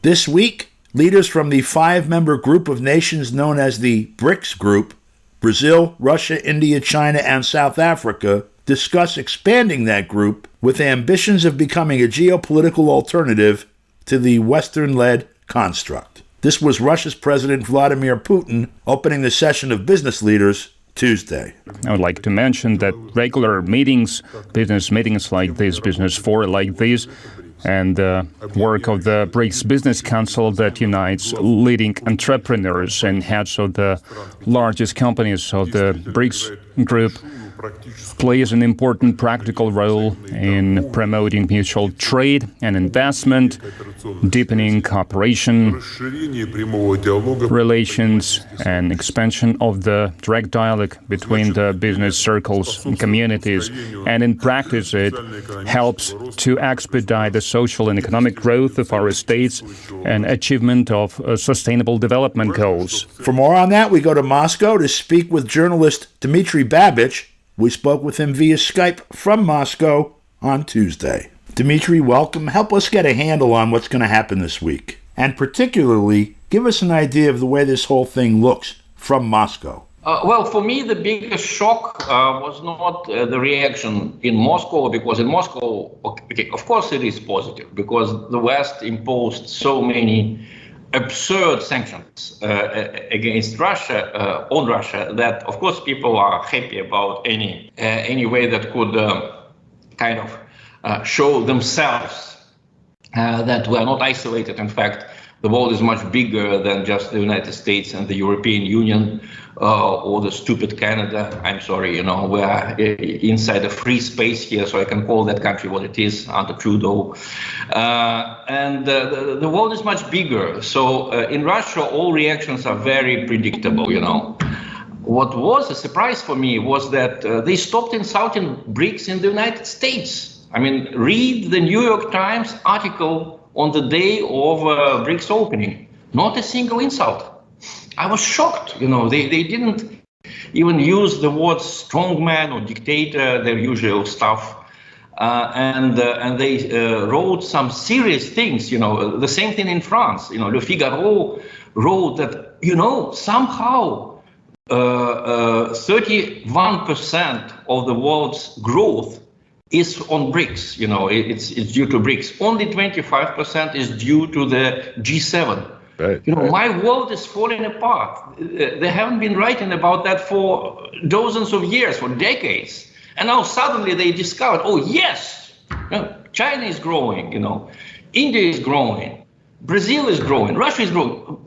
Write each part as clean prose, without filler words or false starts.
This week, leaders from the 5-member group of nations known as the BRICS group, Brazil, Russia, India, China, and South Africa, discuss expanding that group with ambitions of becoming a geopolitical alternative to the Western-led construct. This was Russia's President Vladimir Putin opening the session of business leaders Tuesday. I would like to mention that regular meetings, business meetings like this, business fora like this, and the work of the BRICS Business Council that unites leading entrepreneurs and heads of the largest companies of the BRICS group plays an important practical role in promoting mutual trade and investment, deepening cooperation, relations, and expansion of the direct dialogue between the business circles and communities. And in practice, it helps to expedite the social and economic growth of our states and achievement of sustainable development goals. For more on that, we go to Moscow to speak with journalist Dmitry Babich. We spoke with him via Skype from Moscow on Tuesday. Dmitry, welcome. Help us get a handle on what's going to happen this week. And particularly, give us an idea of the way this whole thing looks from Moscow. Well, for me, the biggest shock was not the reaction in Moscow, because in Moscow, okay, of course it is positive, because the West imposed so many absurd sanctions against Russia, on Russia, that of course people are happy about any way that could kind of show themselves that we are not isolated. In fact, the world is much bigger than just the United States and the European Union or the stupid Canada. I'm sorry, we are inside a free space here, so I can call that country what it is under Trudeau. And the world is much bigger. So in Russia, all reactions are very predictable, What was a surprise for me was that they stopped insulting BRICS in the United States. I mean, read the New York Times article on the day of BRICS opening. Not a single insult. I was shocked, they didn't even use the words strongman or dictator, their usual stuff. And they wrote some serious things, the same thing in France. Le Figaro wrote that, somehow 31% of the world's growth is on BRICS, it's due to BRICS. Only 25% is due to the G7. Right. My world is falling apart. They haven't been writing about that for dozens of years, for decades. And now suddenly they discovered, oh yes, China is growing, India is growing, Brazil is growing, Russia is growing.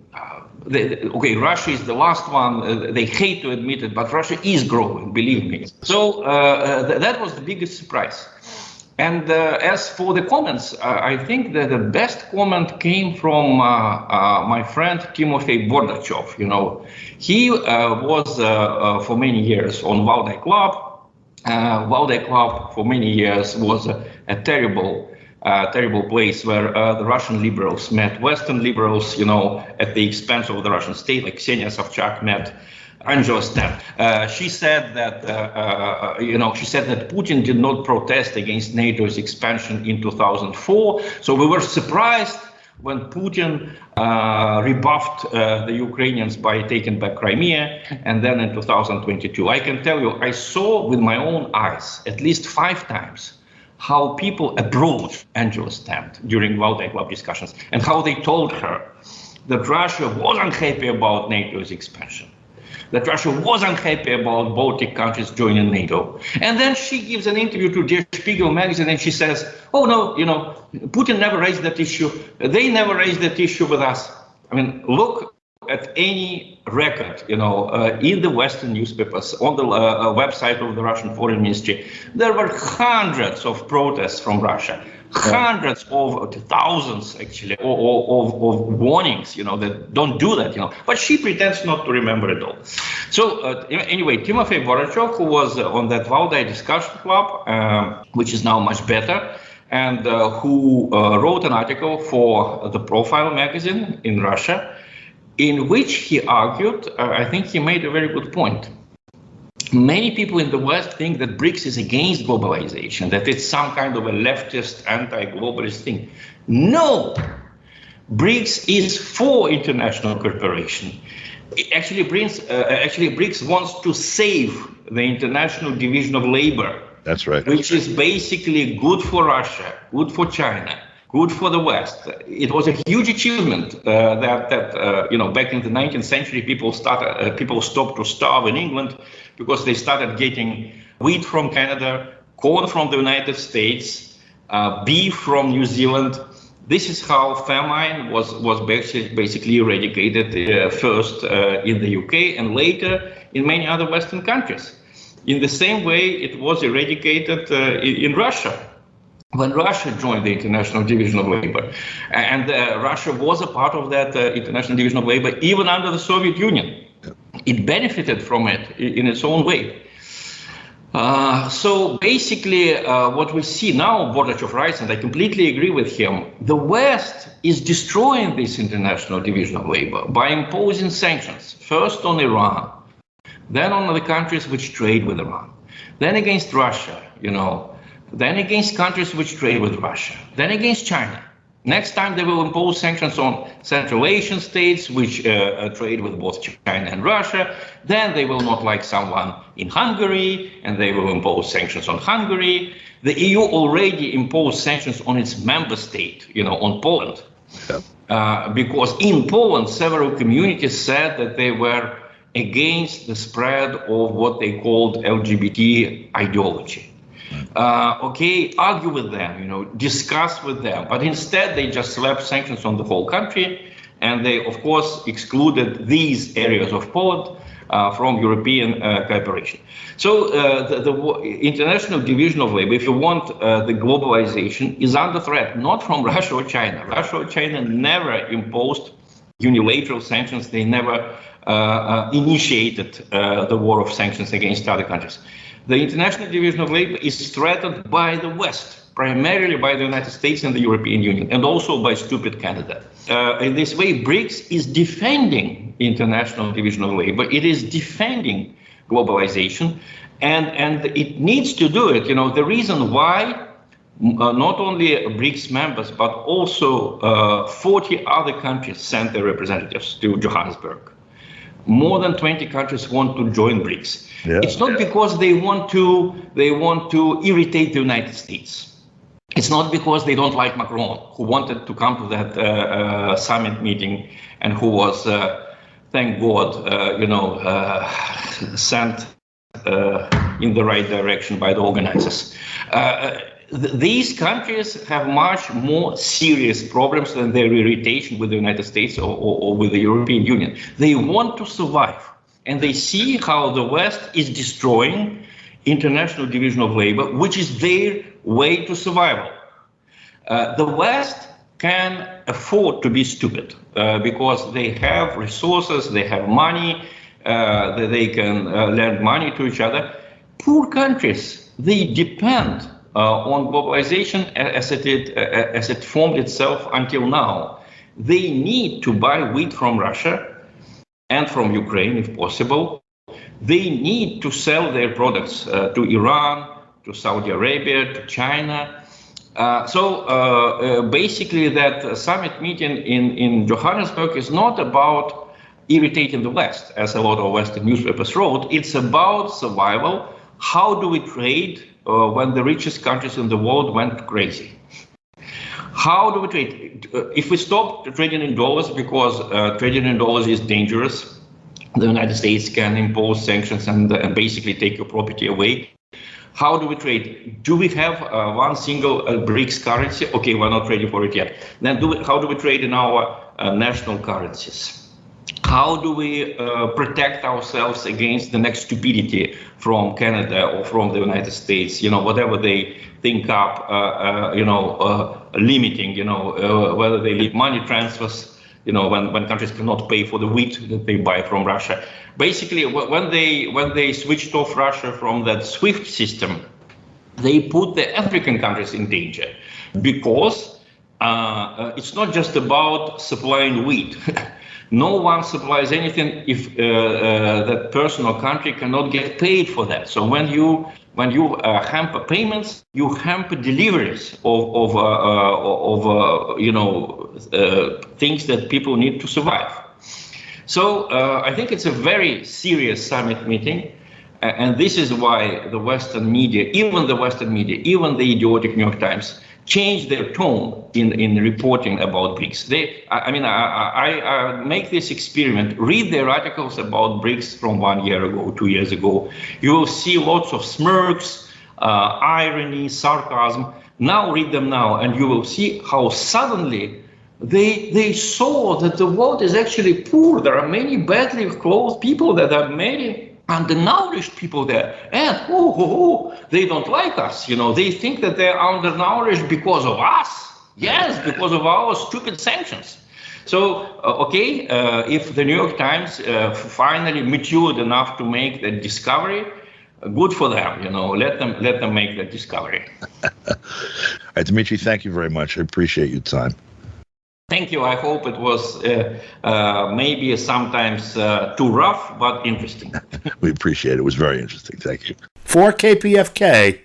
Okay, Russia is the last one. They hate to admit it, but Russia is growing, believe me. So that was the biggest surprise. And as for the comments, I think that the best comment came from my friend Timofey Bordachev. He was for many years on Valdai Club. Valdai Club for many years was a terrible place where the Russian liberals met Western liberals, at the expense of the Russian state, like Ksenia Sobchak met Angela Stent. She said that Putin did not protest against NATO's expansion in 2004. So we were surprised when Putin rebuffed the Ukrainians by taking back Crimea, and then in 2022. I can tell you, I saw with my own eyes at least 5 times how people approached Angela Stent during Valdai Club discussions, and how they told her that Russia was unhappy about NATO's expansion, that Russia was unhappy about Baltic countries joining NATO. And then she gives an interview to Der Spiegel magazine and she says, oh no, Putin never raised that issue. They never raised that issue with us. I mean, look at any record, in the Western newspapers, on the website of the Russian Foreign Ministry, there were hundreds of protests from Russia. Hundreds of thousands, actually, of warnings, that don't do that, But she pretends not to remember it all. So anyway, Timofey Bordachev, who was on that Valdai discussion club, which is now much better, and who wrote an article for the Profile magazine in Russia, in which he argued, I think he made a very good point. Many people in the West think that BRICS is against globalization, that it's some kind of a leftist, anti-globalist thing. No! BRICS is for international cooperation. Actually, BRICS wants to save the international division of labor. That's right. Which is basically good for Russia, good for China, good for the West. It was a huge achievement that back in the 19th century, people stopped to starve in England because they started getting wheat from Canada, corn from the United States, beef from New Zealand. This is how famine was basically eradicated first in the UK and later in many other Western countries. In the same way, it was eradicated in Russia when Russia joined the International Division of Labor. And Russia was a part of that International Division of Labor even under the Soviet Union. It benefited from it in its own way. So basically, what we see now, Bordachov writes, and I completely agree with him, the West is destroying this International Division of Labor by imposing sanctions, first on Iran, then on the countries which trade with Iran, then against Russia, then against countries which trade with Russia, then against China. Next time they will impose sanctions on Central Asian states which trade with both China and Russia. Then they will not like someone in Hungary and they will impose sanctions on Hungary. The EU already imposed sanctions on its member state, on Poland. Yeah. Because in Poland, several communities said that they were against the spread of what they called LGBT ideology. Argue with them, discuss with them, but instead they just slapped sanctions on the whole country, and they, of course, excluded these areas of Poland from European cooperation. So the International Division of Labor, if you want, the globalization is under threat, not from Russia or China. Russia or China never imposed unilateral sanctions. They never initiated the war of sanctions against other countries. The International Division of Labor is threatened by the West, primarily by the United States and the European Union, and also by stupid Canada. In this way, BRICS is defending International Division of Labor. It is defending globalization, and it needs to do it. The reason why not only BRICS members, but also 40 other countries sent their representatives to Johannesburg. More than 20 countries want to join BRICS. Yeah. It's not because they want to irritate the United States. It's not because they don't like Macron, who wanted to come to that summit meeting and who was, thank God, sent in the right direction by the organizers. These countries have much more serious problems than their irritation with the United States or with the European Union. They want to survive, and they see how the West is destroying International Division of Labor, which is their way to survival. The West can afford to be stupid because they have resources, they have money, they can lend money to each other. Poor countries, they depend on globalization as it formed itself until now. They need to buy wheat from Russia and from Ukraine, if possible. They need to sell their products to Iran, to Saudi Arabia, to China. So basically that summit meeting in Johannesburg is not about irritating the West, as a lot of Western newspapers wrote. It's about survival. How do we trade when the richest countries in the world went crazy? How do we trade? If we stop trading in dollars because trading in dollars is dangerous, the United States can impose sanctions and basically take your property away. How do we trade? Do we have one single BRICS currency? Okay, we're not ready for it yet. Then how do we trade in our national currencies? How do we protect ourselves against the next stupidity from Canada or from the United States? Whatever they think up, limiting, whether they leave money transfers, when countries cannot pay for the wheat that they buy from Russia. Basically, when they switched off Russia from that SWIFT system, they put the African countries in danger because it's not just about supplying wheat. No one supplies anything if that person or country cannot get paid for that. So when you hamper payments, you hamper deliveries of things that people need to survive. So I think it's a very serious summit meeting. And this is why the Western media, even the idiotic New York Times, changed their tone in reporting about BRICS. I make this experiment, read their articles about BRICS from 1 year ago, 2 years ago. You will see lots of smirks, irony, sarcasm. Now read them now, and you will see how suddenly they saw that the world is actually poor. There are many badly clothed people, that are many undernourished people there, and they don't like us. They think that they're undernourished because of us. Yes, because of our stupid sanctions. So, if the New York Times finally matured enough to make that discovery, good for them. Let them make that discovery. All right, Dmitry, thank you very much. I appreciate your time. Thank you. I hope it was maybe sometimes too rough, but interesting. We appreciate it. It was very interesting. Thank you. For KPFK,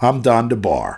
I'm Don DeBar.